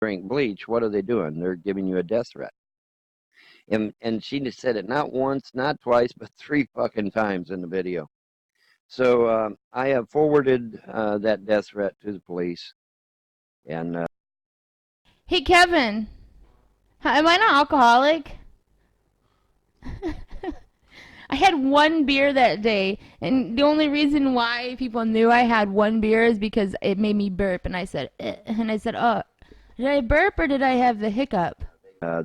drink bleach, what are they doing? They're giving you a death threat. And she just said it not once, not twice, but 3 fucking times in the video. So I have forwarded that death threat to the police. And Hey, Kevin. Am I an alcoholic? I had 1 beer that day, and the only reason why people knew I had 1 beer is because it made me burp, and I said, oh, did I burp or did I have the hiccup?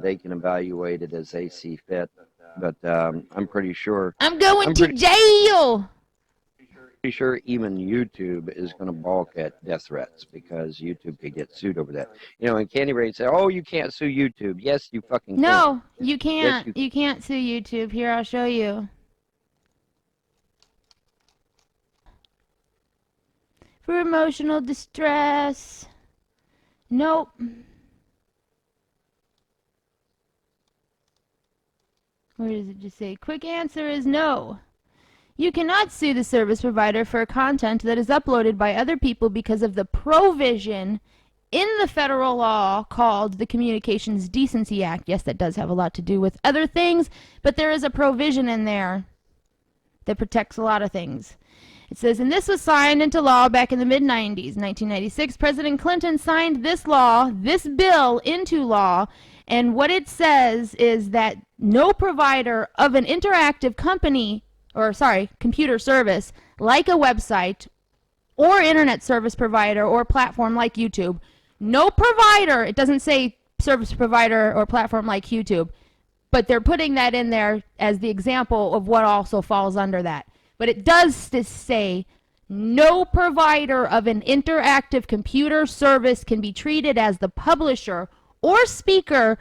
they can evaluate it as they see fit. But I'm pretty sure. I'm going to jail! Pretty sure even YouTube is going to balk at death threats because YouTube could get sued over that. You know, and Candy Rain said, "Oh, you can't sue YouTube." Yes, you fucking can. No, you can't. Yes, you can't sue YouTube. Here, I'll show you. For emotional distress. Nope. Where does it just say? Quick answer is no. You cannot sue the service provider for content that is uploaded by other people because of the provision in the federal law called the Communications Decency Act. Yes, that does have a lot to do with other things, but there is a provision in there that protects a lot of things. It says, and this was signed into law back in the mid-90s. 1996, President Clinton signed this bill into law, and what it says is that no provider of an interactive computer service, like a website or internet service provider or platform like YouTube, no provider, it doesn't say service provider or platform like YouTube, but they're putting that in there as the example of what also falls under that. But it does say no provider of an interactive computer service can be treated as the publisher or speaker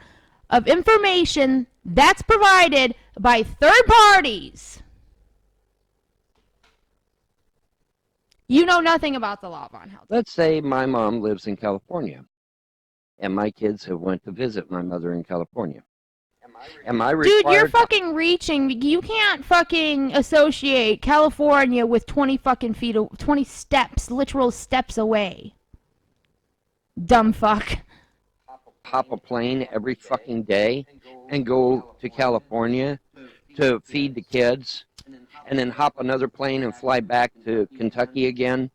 of information that's provided by third parties. You know nothing about the law, Von Helton. Let's say my mom lives in California, and my kids have went to visit my mother in California. Am I required? Dude, you're fucking reaching. You can't fucking associate California with 20 fucking feet, 20 steps, literal steps away. Dumb fuck. Hop a plane every fucking day and go to California to feed the kids, and then hop another plane and fly back to Kentucky again?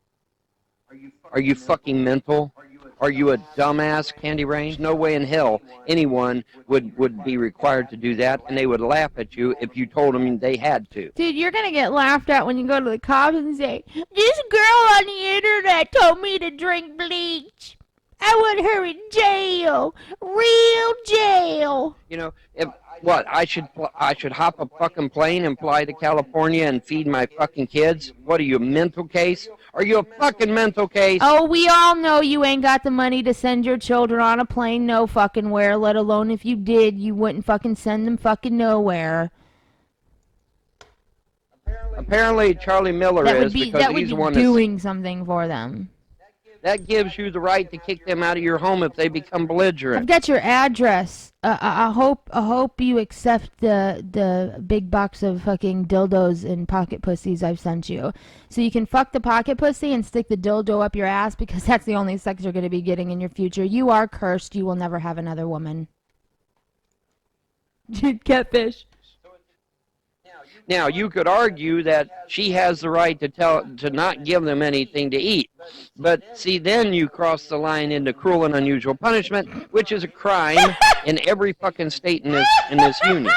Are you fucking mental? Are you a dumbass, Candy Rain? No way in hell anyone would be required to do that, and they would laugh at you if you told them they had to. Dude, you're gonna get laughed at when you go to the cops and say, this girl on the internet told me to drink bleach. I want her in jail. Real jail. You know, I should hop a fucking plane and fly to California and feed my fucking kids? What are you, a mental case? Are you a fucking mental case? Oh, we all know you ain't got the money to send your children on a plane no fucking where, let alone if you did, you wouldn't fucking send them fucking nowhere. Apparently Charlie Miller is, because he's the one that's doing something for them. That gives you the right to kick them out of your home if they become belligerent. I've got your address. I hope you accept the big box of fucking dildos and pocket pussies I've sent you. So you can fuck the pocket pussy and stick the dildo up your ass, because that's the only sex you're going to be getting in your future. You are cursed. You will never have another woman. Catfish. Now, you could argue that she has the right to not give them anything to eat. But, see, then you cross the line into cruel and unusual punishment, which is a crime in every fucking state in this union.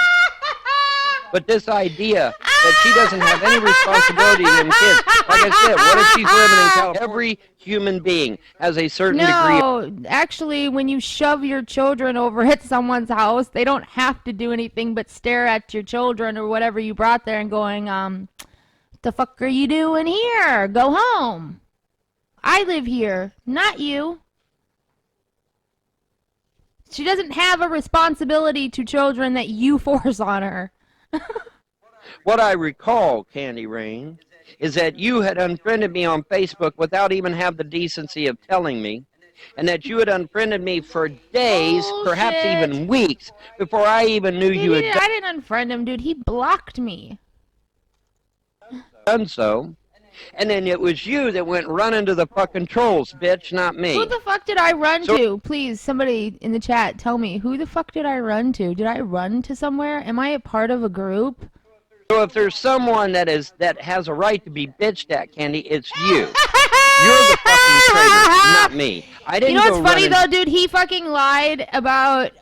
But this idea that she doesn't have any responsibility to them kids, like I said, what if she's living in California? Every human being has a certain degree of... No, actually, when you shove your children over at someone's house, they don't have to do anything but stare at your children or whatever you brought there and going, what the fuck are you doing here? Go home. I live here, not you. She doesn't have a responsibility to children that you force on her. What I recall, Candy Rain, is that you had unfriended me on Facebook without even have the decency of telling me, and that you had unfriended me for days, perhaps even weeks, before I even knew you had I didn't unfriend him, dude. He blocked me. done so. And then it was you that went running to the fucking trolls, bitch, not me. Who the fuck did I run So- to? Please, somebody in the chat, tell me. Who the fuck did I run to? Did I run to somewhere? Am I a part of a group? So if there's someone that has a right to be bitched at, Candy, it's you. You're the fucking traitor, not me. I didn't You know go what's funny running. though, dude? He fucking lied about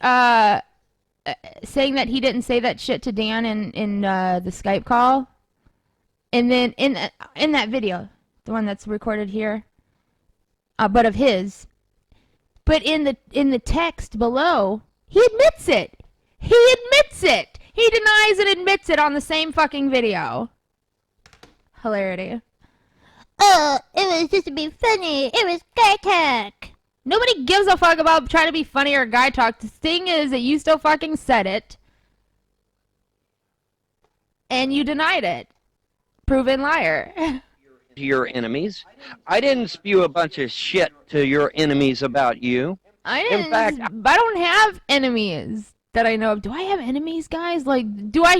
saying that he didn't say that shit to Dan in the Skype call. And then in that video, the one that's recorded here, but of his. But in the text below, he admits it. He admits it. He denies and admits it on the same fucking video. Hilarity. Oh, it was just to be funny. It was guy talk. Nobody gives a fuck about trying to be funny or guy talk. The thing is that you still fucking said it. And you denied it. Proven liar. To your enemies. I didn't spew a bunch of shit to your enemies about you. I In fact, don't have enemies that I know of. Do I have enemies, guys? Like, do I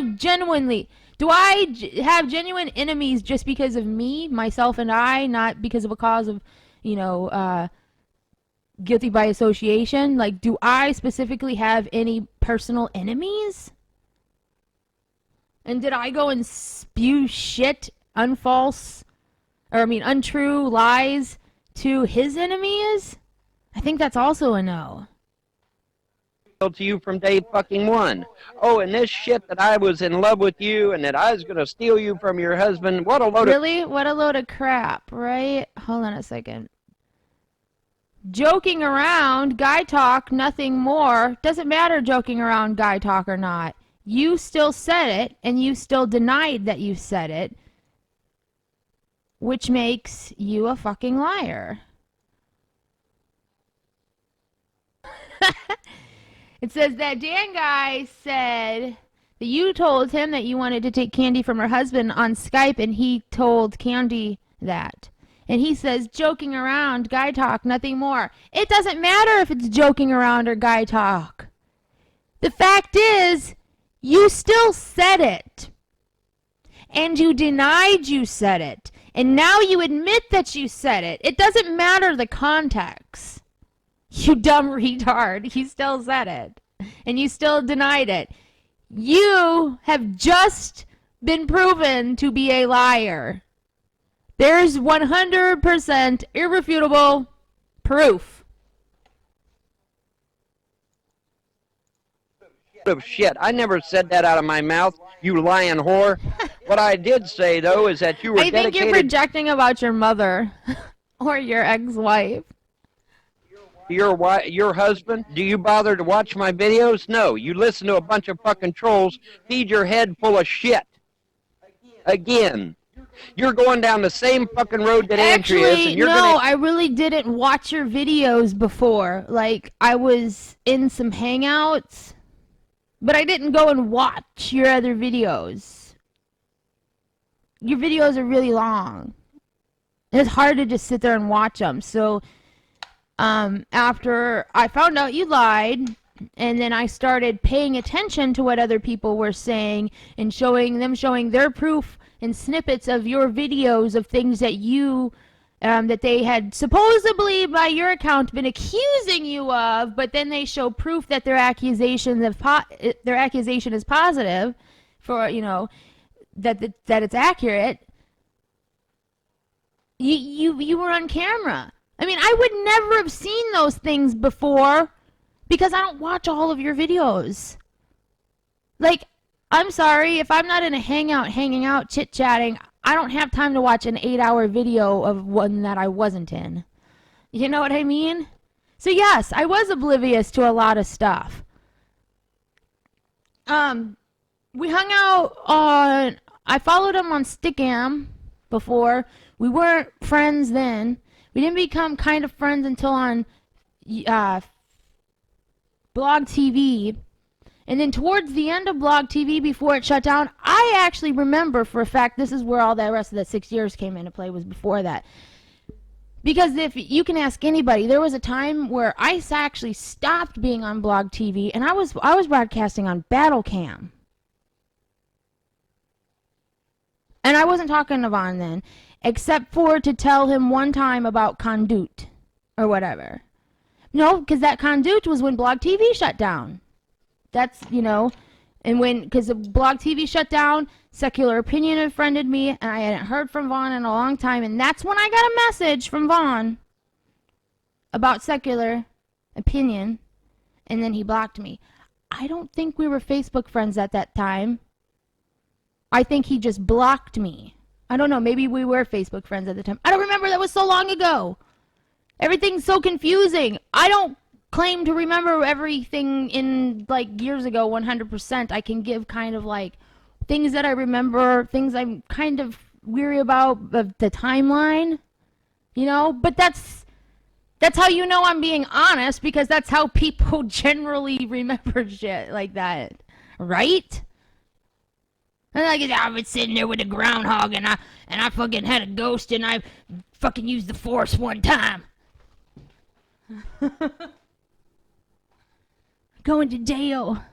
have genuine enemies just because of me, myself, and I, not because of a cause of, guilty by association? Like, do I specifically have any personal enemies? And did I go and spew shit, untrue lies to his enemies? I think that's also a no. To you from day fucking one. Oh, and this shit that I was in love with you and that I was gonna steal you from your husband. What a load Really? What a load of crap, right? Hold on a second. Joking around, guy talk, nothing more. Doesn't matter joking around, guy talk or not. You still said it, and you still denied that you said it, which makes you a fucking liar. It says that Dan guy said that you told him that you wanted to take Candy from her husband on Skype, and he told Candy that. And he says, joking around, guy talk, nothing more. It doesn't matter if it's joking around or guy talk. The fact is, you still said it. And you denied you said it. And now you admit that you said it. It doesn't matter the context. You dumb retard. You still said it. And you still denied it. You have just been proven to be a liar. There's 100% irrefutable proof. of shit. I never said that out of my mouth, you lying whore. What I did say, though, is that you were dedicated... I think you're projecting about your mother or your ex-wife. Your husband? Do you bother to watch my videos? No. You listen to a bunch of fucking trolls feed your head full of shit. Again. You're going down the same fucking road that Andrea is, and you're no, I really didn't watch your videos before. Like, I was in some hangouts, but I didn't go and watch your other videos. Your videos are really long. It's hard to just sit there and watch them. So, after I found out you lied, and then I started paying attention to what other people were saying and showing their proof and snippets of your videos of things that you, that they had supposedly, by your account, been accusing you of, but then they show proof that their accusation is positive, for, you know, that it's accurate. You were on camera. I mean, I would never have seen those things before because I don't watch all of your videos. Like, I'm sorry, if I'm not in a hangout, hanging out, chit-chatting, I don't have time to watch an 8-hour video of one that I wasn't in. You know what I mean? So yes, I was oblivious to a lot of stuff. We hung out on... I followed him on Stickam before. We weren't friends then. We didn't become kind of friends until on Blog TV. And then towards the end of Blog TV, before it shut down, I actually remember for a fact, this is where all the rest of the 6 years came into play, was before that. Because if you can ask anybody, there was a time where I actually stopped being on Blog TV, and I was broadcasting on Battlecam. And I wasn't talking to Vaughn then. except for to tell him one time about Conduit or whatever. No, because that Conduit was when Blog TV shut down. That's, you know, and when, because Blog TV shut down, Secular Opinion had friended me, and I hadn't heard from Vaughn in a long time, and that's when I got a message from Vaughn about Secular Opinion, and then he blocked me. I don't think we were Facebook friends at that time. I think he just blocked me. I don't know, maybe we were Facebook friends at the time. I don't remember, that was so long ago. Everything's so confusing. I don't claim to remember everything in, like, years ago 100%. I can give kind of, like, things that I remember, things I'm kind of weary about, the timeline, you know? But that's how you know I'm being honest, because that's how people generally remember shit like that, right? And like, I've been sitting there with a groundhog, and I fucking had a ghost, and I fucking used the Force one time. Going to jail.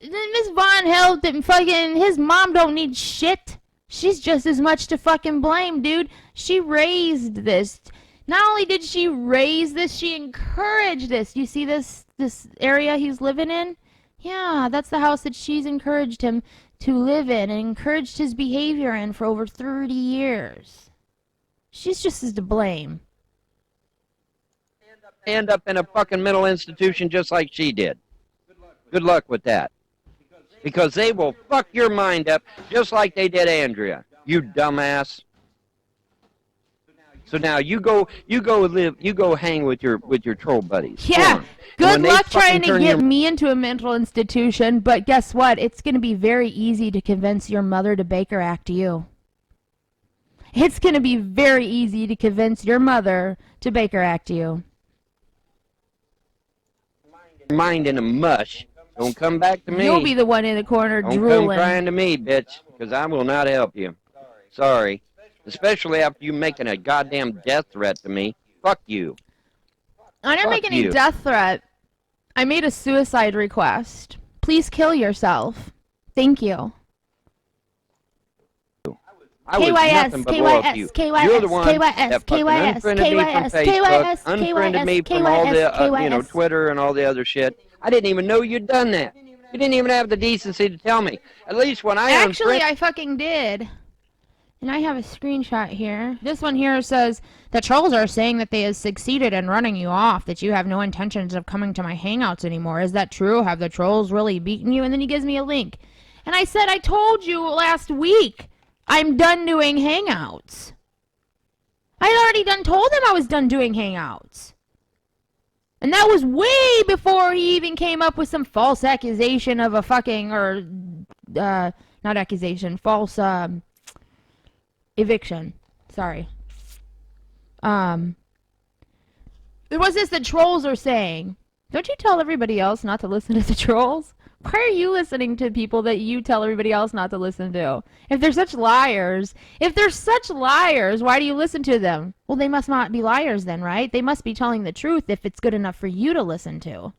Miss Von helped and fucking his mom don't need shit. She's just as much to fucking blame, dude. She raised this. Not only did she raise this, she encouraged this. You see this area he's living in? Yeah, that's the house that she's encouraged him to live in and encouraged his behavior in for over 30 years. She's just as to blame. End up in a fucking mental institution just like she did. Good luck with that. Because they will fuck your mind up just like they did Andrea. You dumbass. So now you go hang with your troll buddies. Yeah. Good luck trying to get me into a mental institution, but guess what? It's going to be very easy to convince your mother to Baker Act you. It's going to be very easy to convince your mother to Baker Act you. Mind in a mush. Don't come back to me. You'll be the one in the corner drooling. Don't come crying to me, bitch, because I will not help you. Sorry. Especially after you making a goddamn death threat to me. Fuck you. I didn't make any death threat. I made a suicide request. Please kill yourself. Thank you. I was nothing but loyal to you. You're the one that fucking unfriended me from Facebook, unfriended me from all the, Twitter and all the other shit. I didn't even know you'd done that. You didn't even have the decency to tell me. At least when I Actually, I fucking did. And I have a screenshot here. This one here says, the trolls are saying that they have succeeded in running you off, that you have no intentions of coming to my hangouts anymore. Is that true? Have the trolls really beaten you? And then he gives me a link. And I said, I told you last week, I'm done doing hangouts. I had already told him I was done doing hangouts. And that was way before he even came up with some false accusation of a fucking, or, not accusation, false, eviction. Sorry. It was this the trolls are saying. Don't you tell everybody else not to listen to the trolls? Why are you listening to people that you tell everybody else not to listen to? If they're such liars, why do you listen to them? Well, they must not be liars then, right? They must be telling the truth if it's good enough for you to listen to.